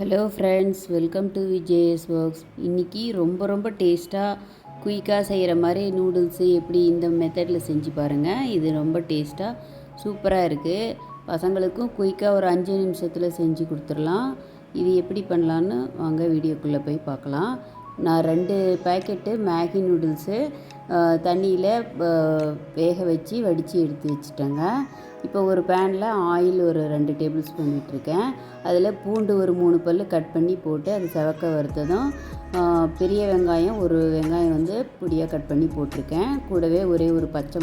Hello friends, welcome to VJS works. இன்றைக்கி ரொம்ப டேஸ்ட்டாக குயிக்காக செய்கிற மாதிரி நூடுல்ஸு எப்படி இந்த மெத்தடில் செஞ்சு பாருங்கள். இது ரொம்ப டேஸ்ட்டாக சூப்பராக இருக்குது. பசங்களுக்கும் குயிக்காக ஒரு 5 நிமிஷத்தில் செஞ்சு கொடுத்துடலாம். இது எப்படி பண்ணலான்னு வாங்க வீடியோக்குள்ளே போய் பார்க்கலாம். நான் 2 பேக்கெட்டு மேகி நூடுல்ஸு தண்ணியில் வேக வச்சு வடித்து எடுத்து வச்சுட்டேங்க. இப்போ ஒரு பேனில் ஆயில் ஒரு 2 டேபிள் ஸ்பூன் விட்டுருக்கேன். அதில் பூண்டு ஒரு 3 பல் கட் பண்ணி போட்டு அது செவக்க வறுத்ததும் பெரிய வெங்காயம் ஒரு வெங்காயம் வந்து பொடியாக கட் பண்ணி போட்டிருக்கேன். கூடவே ஒரே ஒரு பச்சை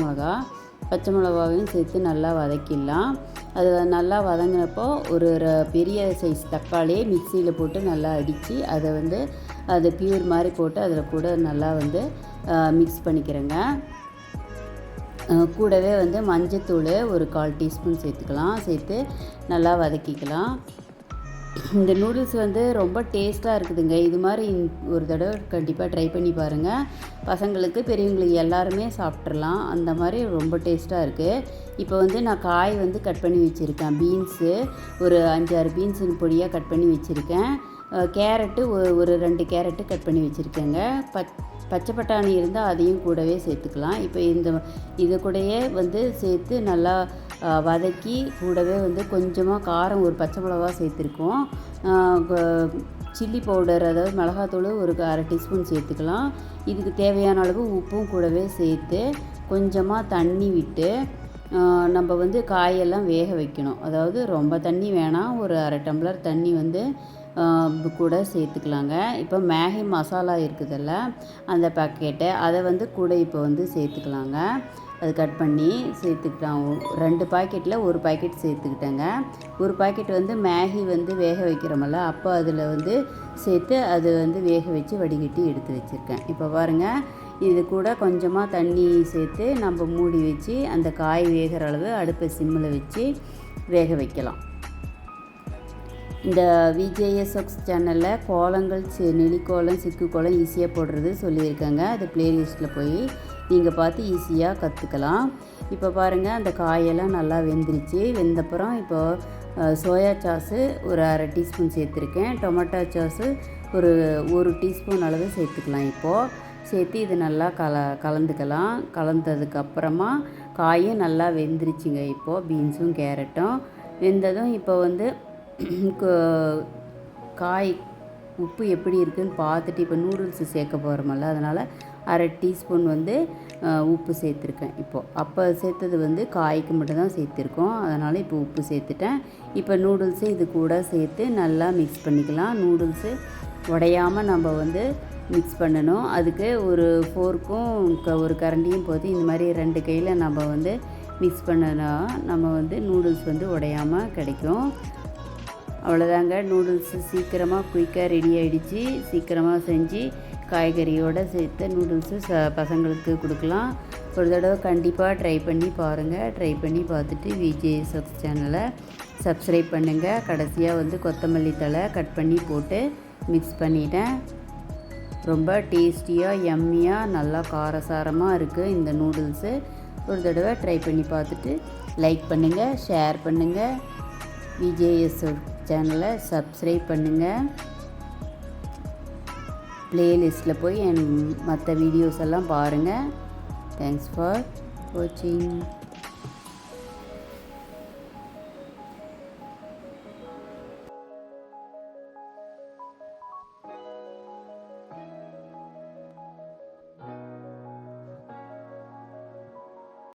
மிளகாவையும் சேர்த்து நல்லா வதக்கிடலாம். அது நல்லா வதங்கினப்போ ஒரு பெரிய சைஸ் தக்காளியை மிக்சியில் போட்டு நல்லா அடித்து அதை பியூர் மாதிரி போட்டு அதில் கூட நல்லா மிக்ஸ் பண்ணிக்கிறேங்க. கூடவே மஞ்சத்தூள் ஒரு 1/4 டீஸ்பூன் சேர்த்து நல்லா வதக்கிக்கலாம். இந்த நூடுல்ஸ் ரொம்ப டேஸ்ட்டாக இருக்குதுங்க. இது மாதிரி ஒரு தடவை கண்டிப்பாக ட்ரை பண்ணி பாருங்கள். பசங்களுக்கு பெரியவங்களுக்கு எல்லாருமே சாப்பிட்றலாம். அந்த மாதிரி ரொம்ப டேஸ்ட்டாக இருக்குது. இப்போ நான் காய் கட் பண்ணி வச்சுருக்கேன். பீன்ஸு ஒரு 5-6 பீன்ஸு பொடியாக கட் பண்ணி வச்சுருக்கேன். கேரட்டு ஒரு 2 கேரட்டு கட் பண்ணி வச்சுருக்கேங்க. பச்சை பட்டாணி இருந்தால் அதையும் கூடவே சேர்த்துக்கலாம். இப்போ இது கூடயே சேர்த்து நல்லா வதக்கி கூடவே கொஞ்சமாக காரம் ஒரு பச்சை மிளகா சேர்த்துருக்கோம். சில்லி பவுடர் அதாவது மிளகாத்தூள் ஒரு 1/2 டீஸ்பூன் சேர்த்துக்கலாம். இதுக்கு தேவையான அளவு உப்பும் கூடவே சேர்த்து கொஞ்சமாக தண்ணி விட்டு நம்ம காயெல்லாம் வேக வைக்கணும். அதாவது ரொம்ப தண்ணி வேணாம், ஒரு 1/2 டம்ளர் தண்ணி கூட சேர்த்துக்கலாங்க. இப்போ மேகி மசாலா இருக்குதுல்ல, அந்த பேக்கெட்டை அதை கூட இப்போ சேர்த்துக்கலாங்க. அது கட் பண்ணி சேர்த்துக்கிட்டோம். 2 பாக்கெட்டில் ஒரு பாக்கெட் சேர்த்துக்கிட்டேங்க. ஒரு பாக்கெட் மேகி வேக வைக்கிறோமல்ல, அப்போ அதில் சேர்த்து அது வேக வச்சு வடிகட்டி எடுத்து வச்சுருக்கேன். இப்போ பாருங்கள், இது கூட கொஞ்சமாக தண்ணி சேர்த்து நம்ம மூடி வச்சு அந்த காய் வேகிற அளவு அடுப்பை சிம்மில் வச்சு வேக வைக்கலாம். இந்த விஜேஎஸ் ஒர்க்ஸ் சேனலில் கோலங்கள் நெல்லிக்கோலம் சிக்குக்கோலம் ஈஸியாக போடுறது சொல்லியிருக்கேங்க. அது ப்ளேலிஸ்ட்டில் போய் நீங்கள் பார்த்து ஈஸியாக கற்றுக்கலாம். இப்போ பாருங்கள், அந்த காயெல்லாம் நல்லா வெந்துருச்சு. வெந்தப்புறம் இப்போது சோயா சாஸு ஒரு 1/2 டீஸ்பூன் சேர்த்துருக்கேன். டொமேட்டோ சாஸு ஒரு 1 டீஸ்பூன் அளவு சேர்த்துக்கலாம். இப்போது சேர்த்து இது நல்லா கலந்துக்கலாம். கலந்ததுக்கப்புறமா காயும் நல்லா வெந்துருச்சுங்க. இப்போது பீன்ஸும் கேரட்டும் வெந்ததும் இப்போ காய் உப்பு எப்படி இருக்குதுன்னு பார்த்துட்டு இப்போ நூடுல்ஸு சேர்க்க போகிறோமல்ல, அதனால் 1/2 டீஸ்பூன் உப்பு சேர்த்துருக்கேன். அப்போ சேர்த்தது காய்க்கு மட்டும்தான் சேர்த்துருக்கோம். அதனால் இப்போ உப்பு சேர்த்துட்டேன். இப்போ நூடுல்ஸு இது கூட சேர்த்து நல்லா மிக்ஸ் பண்ணிக்கலாம். நூடுல்ஸு உடையாமல் நம்ம மிக்ஸ் பண்ணணும். அதுக்கு ஒரு ஃபோர்க்கும் ஒரு கரண்டியும் போட்டு இந்த மாதிரி 2 கையில் நம்ம மிக்ஸ் பண்ணனா நம்ம நூடுல்ஸ் உடையாமல் கிடைக்கும். அவ்வளோதாங்க, நூடுல்ஸு சீக்கிரமாக குயிக்காக ரெடி ஆகிடுச்சு. சீக்கிரமாக செஞ்சு காய்கறியோடு சேர்த்து நூடுல்ஸு பசங்களுக்கு கொடுக்கலாம். ஒரு தடவை கண்டிப்பாக ட்ரை பண்ணி பாருங்கள். ட்ரை பண்ணி பார்த்துட்டு விஜேஎஸ் ஒர்க்ஸ் சேனலை சப்ஸ்கிரைப் பண்ணுங்கள். கடைசியாக கொத்தமல்லி தழை கட் பண்ணி போட்டு மிக்ஸ் பண்ணிட்டேன். ரொம்ப டேஸ்டியாக யம்மியாக நல்லா காரசாரமாக இருக்குது இந்த நூடுல்ஸு. ஒரு தடவை ட்ரை பண்ணி பார்த்துட்டு லைக் பண்ணுங்கள், ஷேர் பண்ணுங்கள். விஜேஎஸ் சேனலை சப்ஸ்கிரைப் பண்ணுங்கள். ப்ளேலிஸ்ட்டில் போய் மற்ற வீடியோஸ் எல்லாம் பாருங்கள். தேங்க்ஸ் ஃபார் வாட்சிங்.